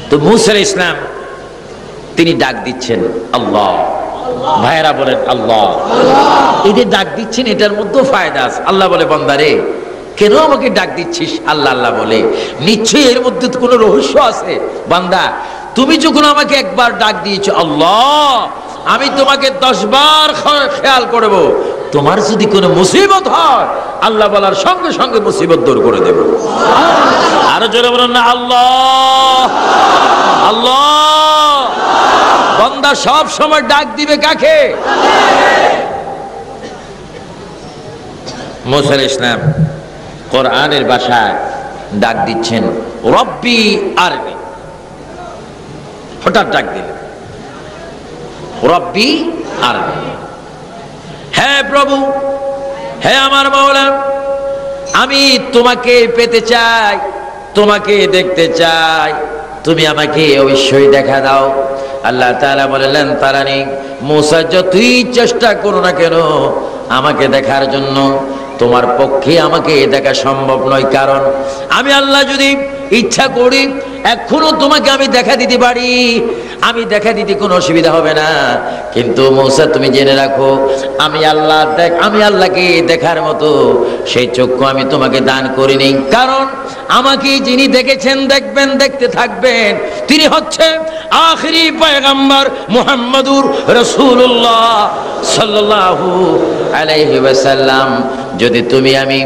তো মুসা আলাইহিস সালাম তিনি ডাক দিচ্ছেন আল্লাহ। ভাইরা বলেন আল্লাহ। এই যে ডাক দিচ্ছেন এটার মধ্যেও ফায়দা আছে। আল্লাহ বলে বান্দারে কেন আমাকে ডাক দিচ্ছিস আল্লাহ আল্লাহ বলে? নিশ্চয়ই এর মধ্যে তো কোনো রহস্য আছে। বান্দা তুমি যখন আমাকে একবার ডাক দিয়েছো আল্লাহ, আমি তোমাকে 10 বার খেয়াল করব। তোমার যদি কোনো মুসিবত হয় আল্লাহ বলার সঙ্গে সঙ্গে মুসিবত দূর করে দেব। আরো জোরে বলেন না আল্লাহ আল্লাহ। বান্দা সব সময় ডাক দিবে কাকে? মুসা আলাইহিস সালাম কোরআনের ভাষায় ডাক দিচ্ছেন রব্বি আরনি। হঠাৎ ডাক দিলেন রব্বি আরনি, হে প্রভু, হে আমার মাওলা, আমি তোমাকে পেতে চাই, তোমাকে দেখতে চাই, তুমি আমাকে অবশ্যই দেখা দাও। আল্লাহ তাআলা বললেন তারানি মুসা যতই চেষ্টা করো না কেন আমাকে দেখার জন্য তোমার পক্ষে আমাকে দেখা সম্ভব নয়। কারণ আমি আল্লাহ যদি ইচ্ছা করি এখনো তোমাকে আমি দেখা দিতে পারি, আমি দেখা দিতে কোনো অসুবিধা হবে না। কিন্তু মুসা তুমি জেনে রাখো আমি আল্লাহকে দেখার মতো সেই চক্ষু আমি তোমাকে দান করিনি। কারণ আমাকে যিনি দেখেছেন দেখবেন দেখতে থাকবেন তিনি হচ্ছে আখিরি পয়গম্বর মুহাম্মদুর রাসূলুল্লাহ সাল্লাল্লাহু আলাইহি ওয়াসাল্লাম। যদি তুমি আমি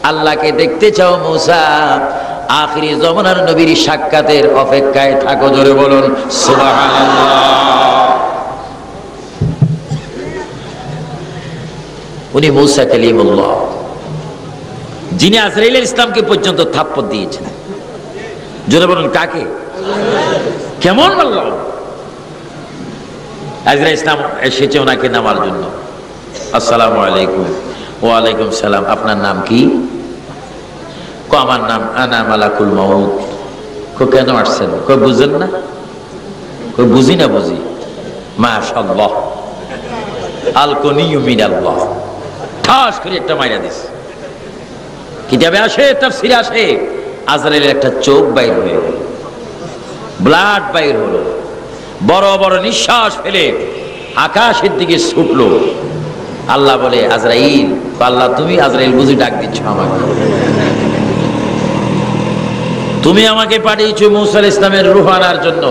আল্লাহকে দেখতে চাও মুসা, আখিরি জমানার নবীর সাক্ষাতের অপেক্ষায় থাকো। জোরে বলুন সুবহানাল্লাহ। উনি মুসা কালিমুল্লাহ, যিনি আজরাইল ইসলামকে পর্যন্ত থাপ্পড় দিয়েছেন। জোরে বলুন কাকে? কেমন বললাম? আজরাইল ইসলাম এসেছে ওনাকে নামার জন্য। আসসালামু আলাইকুম। ওয়ালাইকুম সালাম। আপনার নাম কি? আমার নাম আনা মালাকুল মাউত। কেন আসছেন? বুঝেন না? বুঝি না বুঝি। মাশাআল্লাহ আলকুনিয়ু মিনাল্লাহ। ঠাস করে একটা মাইরা দিস। কিতাবে আসে, তাফসীরে আসে আজরাইলের একটা চোখ বাইর হয়ে গেল, ব্লাড বাইর হলো, বড় বড় নিঃশ্বাস ফেলে আকাশের দিকে ছুটলো। আল্লাহ বলে আজরাইল, আল্লাহ তুমি? আজরাইল বুঝি ডাক দিচ্ছ আমাকে? তুমি আমাকে পাঠিয়েছো মুসা আলাইহিস সালামের রূহ আনার জন্য,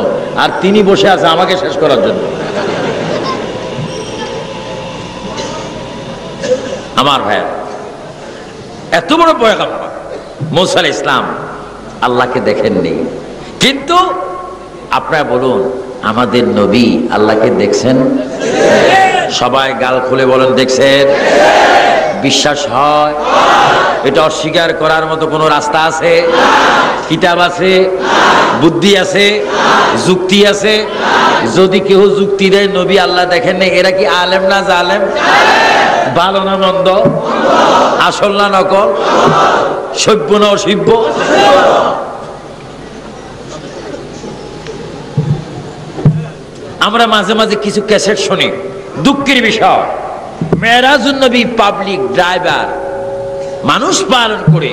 আর তিনি বসে আছে আমাকে শেষ করার জন্য। আমার ভাইয়া, এত বড় পয়গম্বর মুসা আলাইহিস সালাম আল্লাহকে দেখেননি, কিন্তু আপনারা বলুন আমাদের নবী আল্লাহকে দেখছেন? সবাই গাল খুলে বলেন দেখছেন। বিশ্বাস হয়? এটা অস্বীকার করার মতো কোনো রাস্তা আছে? কিতাব আছে? বুদ্ধি আছে? যুক্তি আছে? যদি কেউ যুক্তি দেয় নবী আল্লাহ দেখেন না, এরা কি আলেম না জালেম? ভালো না মন্দ? আসল না নকল? সভ্য না অসভ্য? আমরা মাঝে মাঝে কিছু ক্যাসেট শুনি, দুঃখের বিষয়। মেরাজুন নবী পাবলিক ড্রাইভার মানুষ পালন করে,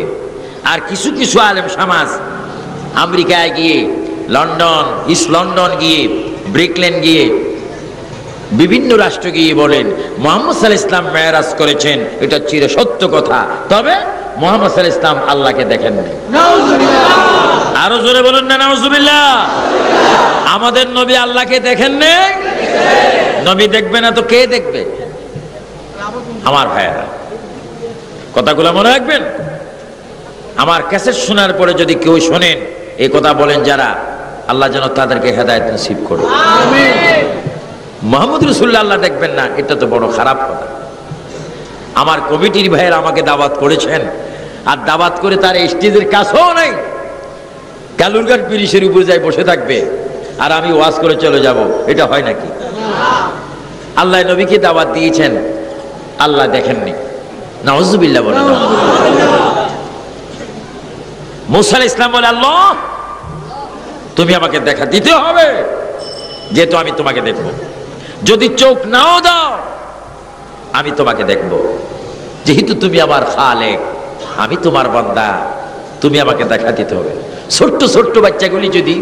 আর কিছু কিছু আলেম সমাজ আমেরিকায় গিয়ে, লন্ডন, ইস্ট লন্ডন গিয়ে, ব্রিকলেন গিয়ে, বিভিন্ন রাষ্ট্র গিয়ে বলেন মুহাম্মদ সাল্লাল্লাহু আলাইহি ওয়াসাল্লাম মেরাজ করেছেন। এটা চির সত্য কথা, তবে মুহাম্মদ সাল্লাল্লাহু আলাইহি ওয়াসাল্লাম আল্লাহকে দেখেন নাই। নাউযুবিল্লাহ। আরো জোরে বলুন না নাউযুবিল্লাহ। আমাদের নবী আল্লাহকে দেখেন নাই? নবী দেখবে না তো কে দেখবে? আমার ভাইয়েরা, কথাগুলো মনে রাখবেন। আমার ক্যাসেট শোনার পরে যদি কেউ শোনেন এই কথা বলেন যারা, আল্লাহ যেন তাদেরকে হেদায়েত নসিব করে। আমিন। মুহাম্মদ রাসূলুল্লাহ আল্লাহ দেখবেন না, এটা তো বড় খারাপ কথা। আমার কমিটির ভাইয়েরা আমাকে দাওয়াত করেছেন, আর দাওয়াত করে তার স্টেজের কাছেও নাই, কালুরঘাট ব্রিজের উপরে যাই বসে থাকবে আর আমি ওয়াজ করে চলে যাব। এটা হয় নাকি? আল্লাহ নবীকে দাওয়াত দিয়েছেন, আল্লাহ দেখেননি। নাউযুবিল্লাহ বলেন। মুসা আলাইহিস সালাম বলে আল্লাহ তুমি আমাকে দেখা দিতে হবে, যেহেতু আমি তোমাকে দেখব। যদি চোখ নাও দাও আমি তোমাকে দেখব, যেহেতু তুমি আমার খালেক, আমি তোমার বান্দা, তুমি আমাকে দেখা দিতে হবে। ছোট্ট ছোট্ট বাচ্চাগুলি যদি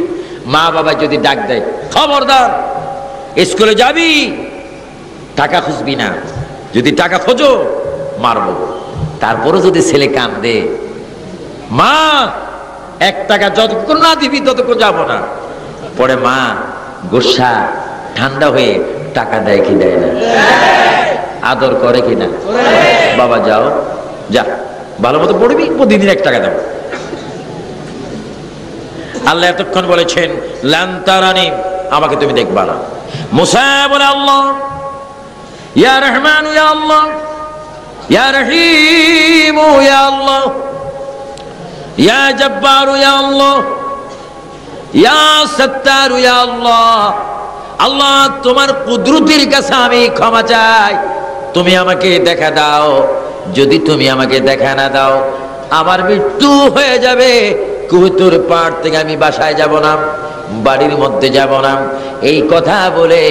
মা বাবা যদি ডাক দেয়, খবরদার স্কুলে যাবি, টাকা খুঁজবি না, যদি টাকা খোঁজো মারবো। তারপরও যদি ছেলে কান্দে, মা 1 টাকা যতক্ষণ না দিবি ততক্ষণ যাবো না। পরে মা গোসা ঠান্ডা হয়ে টাকা দেয় কি দেয় না? আদর করে কিনা? বাবা যাও, যা ভালো মতো পড়বি, প্রতিদিন 1 টাকা দেবো। আল্লাহ এতক্ষণ বলেছেন লান তারানি, আমাকে তুমি দেখবা না। মুসা বলে আল্লাহ, ইয়া রহমান ইয়া আল্লাহ, ইয়া রহিম ইয়া আল্লাহ, ইয়া জব্বার ইয়া আল্লাহ, ইয়া সত্তার ইয়া আল্লাহ। আল্লাহ তোমার কুদরতের কাছে আমি ক্ষমা চাই, তুমি আমাকে দেখা দাও। যদি তুমি আমাকে দেখা না দাও আমার মৃত্যু হয়ে যাবে। কুহুতুর পাড় থেকে আমি বাসায় যাব না, বাড়ির মধ্যে যাব না। এই কথা বলে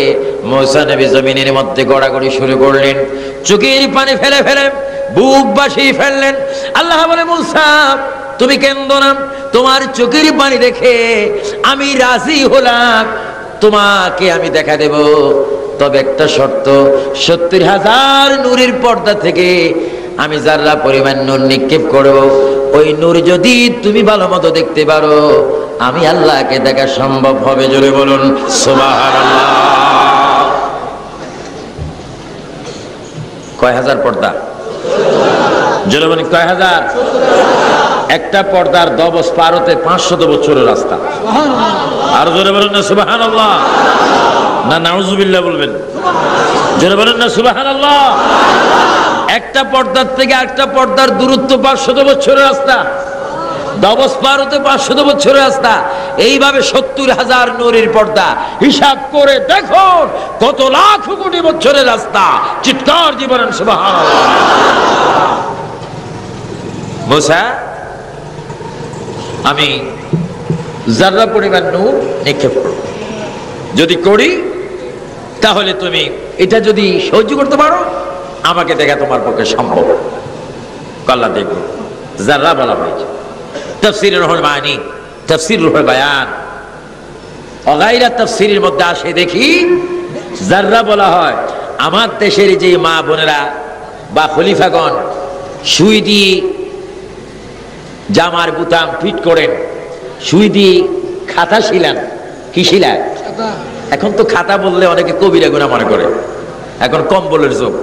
মুসা নবী জমিনের মধ্যে গড়াগড়ি শুরু করলেন, চোখের পানি ফেলে ফেলে বুক ভাসিয়ে ফেললেন। আল্লাহ বলে মুসা তুমি কেন্দো না, তোমার চোখের পানি দেখে আমি রাজি হলাম, তোমাকে আমি দেখা দেব। তবে একটা শর্ত, 70,000 নূরের পর্দা থেকে আমি যারা পরিমাণ নূর নিক্ষেপ করব, ওই নূর যদি তুমি ভালো মতো দেখতে পারো আমি আল্লাহকে দেখা সম্ভব হবে। জোরে বলুন সুবহানাল্লাহ। কয় হাজার পর্দা? জোরে বলুন কয় হাজার? একটা পর্দার 10 পার হতে 500 বছরের রাস্তা। আর জোরে বলুন না সুবহানাল্লাহ, না নাউজুবিল্লাহ বলবেন? জোরে বলুন না সুবহানাল্লাহ। একটা পর্দার থেকে একটা পর্দার দূরত্ব 500 বছরের রাস্তা, 10 পার হতে 500 বছরের রাস্তা। এইভাবে 70,000 নূরের পর্দা, হিসাব করে দেখো কত লাখ কোটি বছরের রাস্তা। চিৎকার দিয়ে বলেন সুবহানাল্লাহ। মুসা আমি যারা পরিমাণ নূর নিক্ষেপ করব, যদি করি তাহলে তুমি এটা যদি সহ্য করতে পারো আমাকে দেখা তোমার পক্ষে সম্ভব। আল্লাহ দেখো যারা বলা হয়েছে তাফসীরে রুহুল মাআনি, তাফসীর রুহুল বায়ান, অগাইরা তাফসীরের মধ্যে আসে দেখি যারা বলা হয় আমার দেশের যে মা বোনেরা বা খলিফাগণ সুই দিয়ে জামার বুতাম ফিট করেন, সুই দিয়ে খাতা শিলান। কি শিলায়? এখন তো খাতা বললে অনেকে কবিরা গুনাহ মনে করে, এখন কম্বলের যুগ।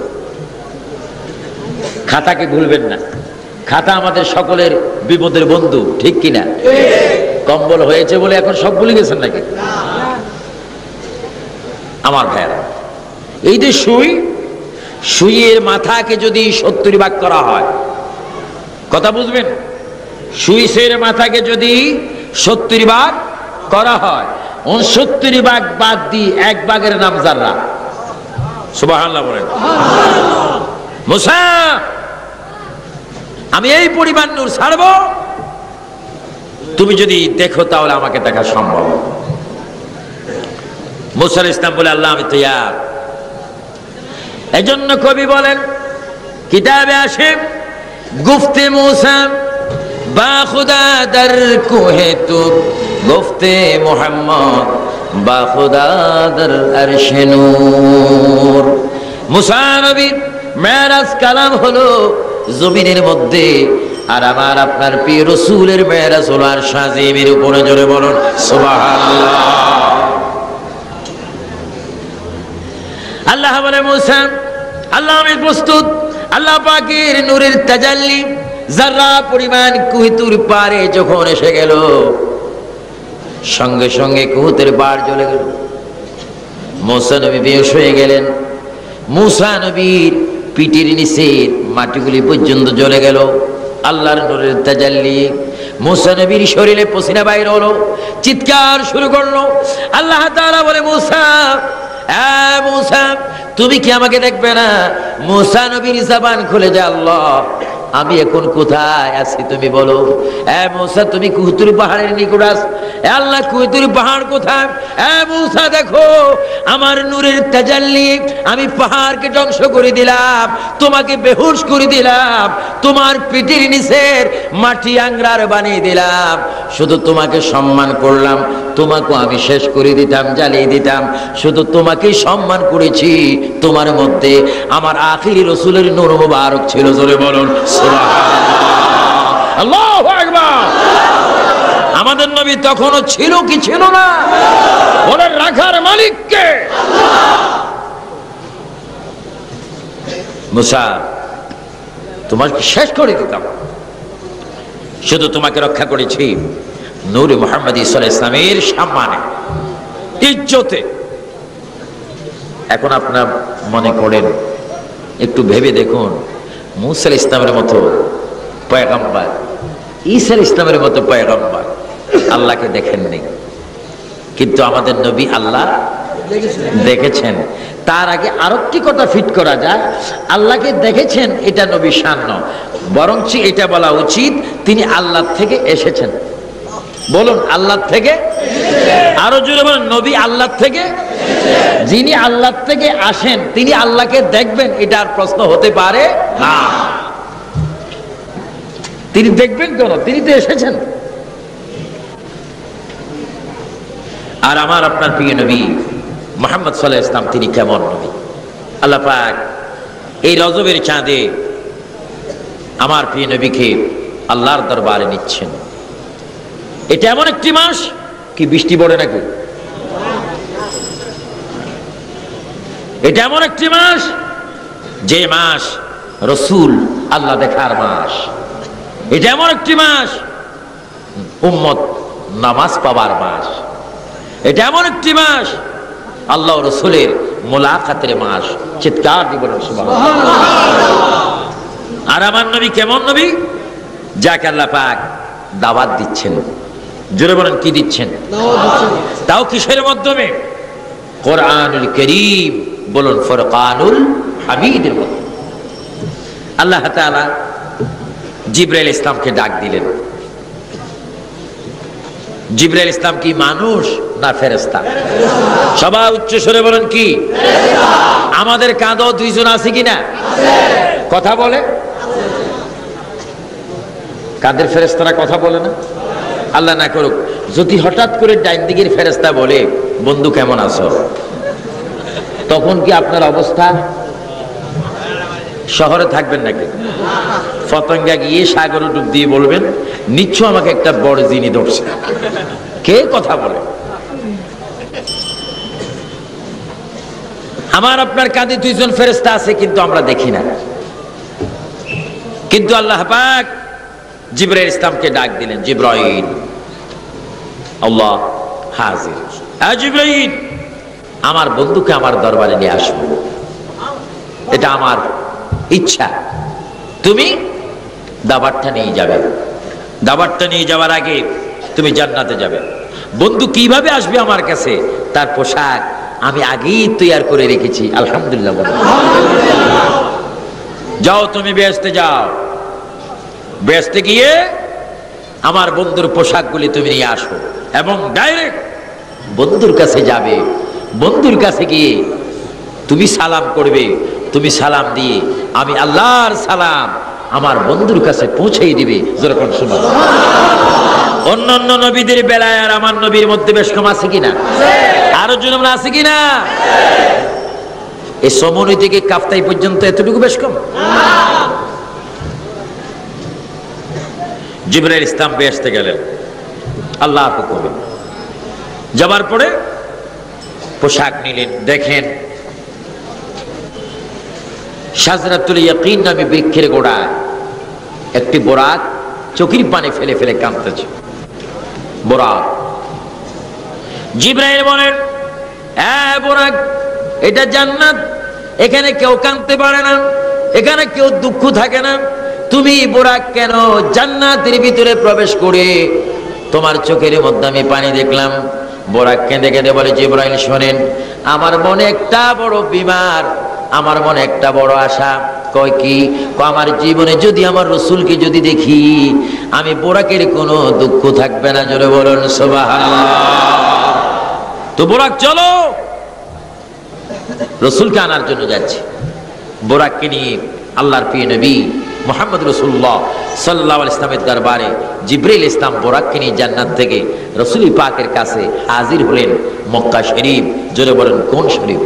খাতাকে ভুলবেন না, খাতা আমাদের সকলের বিপদের বন্ধু, ঠিক কিনা? কম্বল হয়েছে বলে এখন সব ভুলে গেছেন নাকি? আমার ভাইয়েরা, এই যে সুই, সুইয়ের মাথাকে যদি 70 ভাগ করা হয়, কথা বুঝবেন, সুইসের মাথাকে যদি 70 ভাগ করা হয়, 69 ভাগ বাদ দিয়ে 1 ভাগের নাম যাররা। সুবহানাল্লাহ বলেন। মুসা আমি এই পরিমাণ নূর ছাড়ব, তুমি যদি দেখো তাহলে আমাকে দেখা সম্ভব। মুসা আলাইহিস সালাম বলে আল্লাহ আমি তৈয়ার। এজন্য কবি বলেন, কিতাবে আসে গুফতে মুসা বা খুদা দর কোহে তু, গুফতে মুহাম্মদ বা খুদা দর আরশে নূর। মুসা নবীর মেরাজ কালাম হলো জমিনের মধ্যে, আর আমার আপনার প্রিয় রাসূলের মেরাজ হলো আরশ আজিমের উপরে। জোরে বলুন সুবহানাল্লাহ। আল্লাহ বলে মুসা আল্লাহ আমি প্রস্তুত। আল্লাহ পাকের নূরের তাজাল্লি যারা পরিমাণ কুহুতুর পারে যখন এসে গেল, সঙ্গে সঙ্গে কুহুতের পার জ্বলে গেল। মুসা নবী বেহুশ হয়ে গেলেন। মুসা নবীর পিঠের নিচের মাটিগুলি পর্যন্ত জ্বলে গেল আল্লাহর নূরের তাজাল্লি। মুসা নবীর শরীরে পসিনা বাইর হলো, চিৎকার শুরু করলো। আল্লাহ তাআলা বলে মুসা, মুসা তুমি কি আমাকে দেখবে না? মুসা নবীর জবান খুলে যায়, আল্লাহ আমি এখন কোথায় আছি তুমি বলো। এ মূসা তুমি কুহুতুর পাহাড়ের নিকট আছো। এ আল্লাহ কুহুতুর পাহাড় কোথায়? এ মূসা দেখো আমার নূরের তাজাল্লি, আমি পাহাড়কে ধ্বংস করে দিলাম, তোমাকে বেহুশ করে দিলাম, তোমার পিঠের নিচের মাটি আংরার বানিয়ে দিলাম, শুধু তোমাকে সম্মান করলাম, তোমাকে আমি শেষ করে দিতাম, জ্বালিয়ে দিতাম, শুধু তোমাকেই সম্মান করেছি। তোমার মধ্যে আমার আখিরি রাসূলের নূর মুবারক ছিল। জোরে বলুন সুবহানাল্লাহ, আল্লাহু আকবার। আমাদের নবী তখনও ছিল কি ছিল না? ওরা রাখার মালিক কে? মুসা তোমাকে শেষ করে দিতাম, শুধু তোমাকে রক্ষা করেছি নূরে মুহাম্মদ সাল্লাল্লাহু আলাইহি ওয়াসাল্লামের সম্মানে, ইজ্জতে। এখন আপনার মনে করেন, একটু ভেবে দেখুন, মুসা আলাইহিস সালামের মতো পয়গম্বর, ঈসা আলাইহিস সালামের মতো পয়গম্বর আল্লাহকে দেখেননি, কিন্তু আমাদের নবী আল্লাহ দেখেছেন। তার আগে আরেকটি কথা ফিট করা যায়, আল্লাহকে দেখেছেন এটা নবী শান নয়, বরঞ্চ এটা বলা উচিত তিনি আল্লাহ থেকে এসেছেন। বলুন আল্লাহ থেকে, আরো জোরে বলুন নবী আল্লাহ থেকে। যিনি আল্লাহ থেকে আসেন তিনি আল্লাহকে দেখবেন, এটা আর প্রশ্ন হতে পারে না। তিনি দেখবেন কেন? তিনি তো এসেছেন। আর আমার আপনার প্রিয় নবী মুহাম্মদ সাল্লাল্লাহু আলাইহি ওয়াসাল্লাম তিনি কেমন নবী? আল্লাহ পাক এই রজবের চাঁদে আমার প্রিয় নবীকে আল্লাহর দরবারে নিচ্ছেন। এটা এমন একটি মাস, কি বৃষ্টি পড়ে নাকি? এটা এমন একটি মাস যে মাস রসুল আল্লাহ দেখার মাস। এটা এমন একটি মাস উম্মত নামাজ পাবার মাস। এটা এমন একটি মাস আল্লাহ রসুলের মুলাকাতের মাস। চিৎকার দিয়ে বলুন সুবহানাল্লাহ। আর আমার নবী কেমন নবী? যাকে আল্লাহ পাক দাওয়াত দিচ্ছেন। জোরে বলেন কি দিচ্ছেন? তাও কিসের মাধ্যমে? কোরআনুল কারীম, বলুন ফুরকানুল হামিদের মধ্যে। আল্লাহ তাআলা জিবরাইল ইসলামকে ডাক দিলেন। জিবরাইল ইসলাম কি মানুষ না ফেরেশতা? সবাই উচ্চ স্বরে বলেন কি? আমাদের কাঁধেও দুইজন আছে কিনা? কথা বলে? কাঁধের ফেরেশতারা কথা বলে না? আল্লাহ না করুক যদি হঠাৎ করে ডাইন দিকের ফেরেশতা বলে বন্ধু কেমন আছো, তখন কি আপনার অবস্থা? শহরে থাকবেন নাকি? পতঙ্গা গিয়ে সাগরে ডুব দিয়ে বলবেন নিশ্চয় আমাকে একটা বড় জিনি ধরছে। কে কথা বলে? আমার আপনার কাঁধে দুইজন ফেরেশতা আছে, কিন্তু আমরা দেখি না। কিন্তু আল্লাহ পাক জিবরাইল ইসলামকে ডাক দিলেন, জিবরাইল আল্লাহ হাজির, জিবরাইল আমার বন্ধুকে আমার দরবারে নিয়ে আসবো, এটা আমার ইচ্ছা। তুমি দাবারটা নিয়ে যাবে, দাবারটা নিয়ে যাওয়ার আগে তুমি জান্নাতে যাবে। বন্ধু কিভাবে আসবে আমার কাছে? তার পোশাক আমি আগেই তৈরি করে রেখেছি। আলহামদুলিল্লাহ। যাও তুমি বেহেশতে যাও, বেহেশতে গিয়ে আমার বন্ধুর পোশাকগুলি তুমি নিয়ে আসো এবং ডাইরেক্ট বন্ধুর কাছে যাবে। বন্ধুর কাছে গিয়ে তুমি সালাম করবে, তুমি সালাম দিয়ে আমি আল্লাহর সালাম আমার বন্ধুর কাছে পৌঁছেই দিবে। যেরকম শোনা অন্যান্য নবীদের বেলায় আর আমার নবীর মধ্যে বেশ কম আছে কিনা? আরো জন আছে কিনা? এই সমনি থেকে কাফতাই পর্যন্ত এতটুকু বেশ কম? জিবরাইল ইসলাম বেহেশতে গেলেন আল্লাহর হুকুমে। যাবার পরে পোশাক নিলেন। দেখেন শাজরাতুল ইয়াকিন নামে বৃক্ষের গোড়ায় একটি বোরাক চোখের পানি ফেলে ফেলে কাঁদতেছে। বোরাক। জিবরাইল বলেন, হ্যাঁ বোরাক, এটা জান্নাত, এখানে কেউ কাঁদতে পারে না, এখানে কেউ দুঃখ থাকে না। তুমি বোরাক কেন জান্নাতের ভিতরে প্রবেশ করে তোমার চোখের মধ্যে আমি পানি দেখলাম। বোরাক কেঁদে কেঁদে বলে, জিবরাইল শোনেন, আমার মনে একটা বড় বিমার, আমার মনে একটা বড় আশা, কয় কি? আমার জীবনে যদি আমার রসুলকে যদি দেখি, আমি বোরাকের কোনো দুঃখ থাকবে না। জোরে বলুন সুবহানাল্লাহ। তো বোরাক চলো, রসুলকে আনার জন্য যাচ্ছে। বোরাককে নিয়ে আল্লাহর প্রিয় নবী মুহাম্মদ রাসূলুল্লাহ সাল্লাল্লাহু আলাইহি ইসলামের দরবারে জিবরাইল ইসলাম বোরাককে নিয়ে জান্নাত থেকে রসুল পাকের কাছে হাজির হলেন। মক্কা শরীফ, জোরে বলেন কোন শরীফ?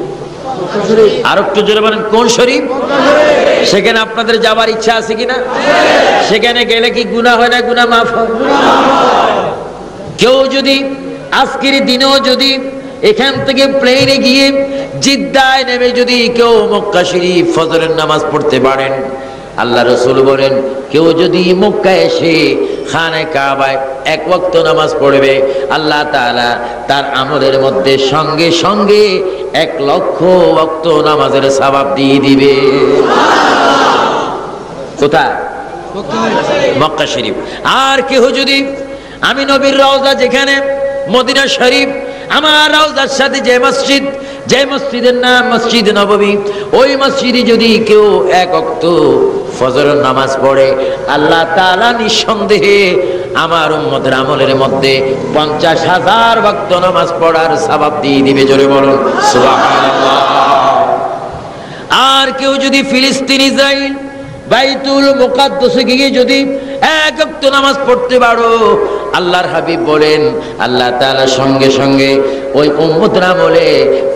আর একটু জোরে বলেন কোন শরীফ? সেখানে আপনাদের যাওয়ার ইচ্ছা আছে কিনা? সেখানে গেলে কি গুনাহ হয় না গুনাহ মাফ হয়? কেউ যদি আজকের দিনেও যদি এখান থেকে প্লেনে গিয়ে জিদ্দায় নেমে যদি কেউ মক্কা শরীফ ফজরের নামাজ পড়তে পারেন, আল্লাহ রাসূল বলেন কেউ যদি মক্কায় এসে খানে কাবায় এক ওয়াক্ত নামাজ পড়বে, আল্লাহ তাআলা তার আমলের মধ্যে সঙ্গে সঙ্গে 1,00,000 ওয়াক্ত নামাজের সওয়াব দিয়ে দিবে। কোথায়? মক্কা শরীফ। আর কেউ যদি আমি নবীর রওজা যেখানে মদিনা শরীফ, আমার রওজার সাথে যে মসজিদ, যে মসজিদের নাম মসজিদ নববী, ওই মসজিদে যদি কেউ এক ওয়াক্ত ফজরের নামাজ পড়ে, আল্লাহ তাআলা নিঃসন্দেহে আমার উম্মতের আমলের মধ্যে 50,000 ওয়াক্ত নামাজ পড়ার সওয়াব দিয়ে দিবে। জোরে বলুন সুবহানাল্লাহ। আর কেউ যদি ফিলিস্তিন ইসরাইল বাইতুল মুকাদ্দাসে গিয়ে যদি এক ওয়াক্ত নামাজ পড়তে পারো, আল্লাহর হাবিব বলেন আল্লাহ তাআলা সঙ্গে সঙ্গে ওই উম্মতের আমলে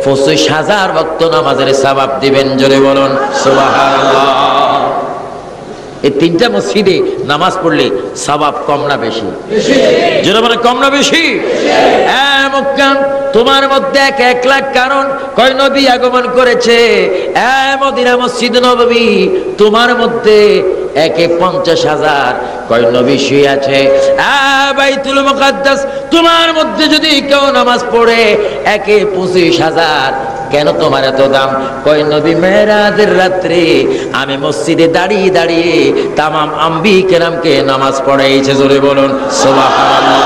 25,000 ওয়াক্ত নামাজের সওয়াব দিবেন। জোরে বলুন সুবহানাল্লাহ। এই তিনটা মসজিদে নামাজ পড়লে সওয়াব কম না বেশি? জোরে বলেন কম না বেশি? মক্কা তোমার মধ্যে 1,00,000 কারণ কয় নবী আগমন করেছে। মদিনা মসজিদ নববী তোমার মধ্যে 50,000 কয় নবী শুয়ে আছে। বাইতুল মুকাদ্দাস তোমার মধ্যে যদি কেউ নামাজ পড়ে 25,000। কেন তোমার এত দাম? কয় নবী মেরাজের রাত্রে আমি মসজিদে দাঁড়িয়ে দাঁড়িয়ে তামাম আম্বিয়া কেরামকে নামাজ পড়াইছে। জোরে বলুন সুবহানাল্লাহ।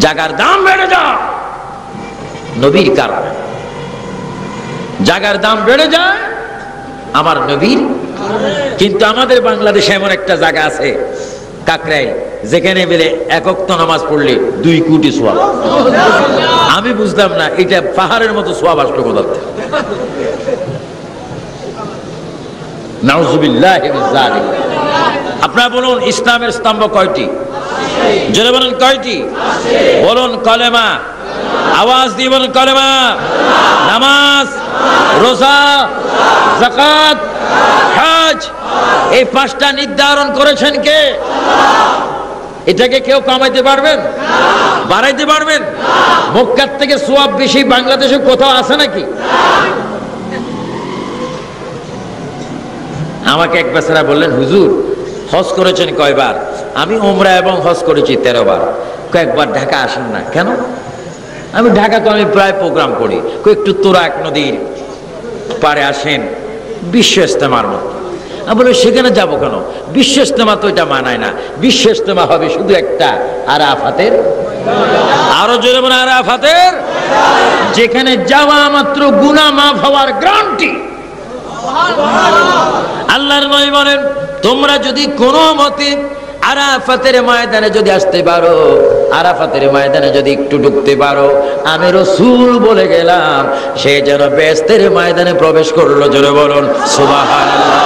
জায়গার দাম বেড়ে যায় নবীর কারণে, জায়গার দাম বেড়ে যায় আমার নবীর। কিন্তু আমাদের বাংলাদেশে এমন একটা জায়গা আছে কাকরাইল, যেখানে বেলে এক ওয়াক্ত নামাজ পড়লে 2 কোটি সওয়াব। আমি বুঝলাম না এটা পাহাড়ের মতো সওয়াব আসলো কোথা থেকে। নাউজুবিল্লাহি মিন যালিক। আপনারা বলুন ইসলামের স্তম্ভ কয়টি? জোরে বলুন কয়টি? বলুন কলেমা, আওয়াজ দিয়ে বলুন কলেমা, নামাজ, রোজা, যাকাত, হজ। এই 5টা নির্ধারণ করেছেন কে? এটাকে কেউ কমাইতে পারবেন? বাড়াইতে পারবেন? মক্কার থেকে সওয়াব বেশি বাংলাদেশে কোথাও আছে নাকি? আমাকে এক বেচারা বললেন হুজুর হজ করেছেন কয়বার? আমি উমরা এবং হজ করেছি 13 বার। কয়েকবার ঢাকা আসেন না কেন? আমি ঢাকা তো আমি প্রায় প্রোগ্রাম করি। একটু তোরাক নদীর পারে আসেন বিশ্ব ইজতেমার মতো। আমি বলি সেখানে যাবো কেন? বিশ্ব ইজতেমা তো এটা মানায় না। বিশ্ব ইজতেমা হবে শুধু একটা আরাফাতের, আরো জোরে বলে আরাফাতের, যেখানে যাওয়া মাত্র গুনাহ মাফ হওয়ার গ্যারান্টি। আল্লাহর নবী বলেন তোমরা যদি কোনো মতে আরাফাতের ময়দানে যদি আসতে পারো, আরাফাতের ময়দানে যদি একটু ঢুকতে পারো, আমি রাসূল বলে গেলাম সে যেন বেহেশতের ময়দানে প্রবেশ করলো। জোরে বলুন সুবহানাল্লাহ।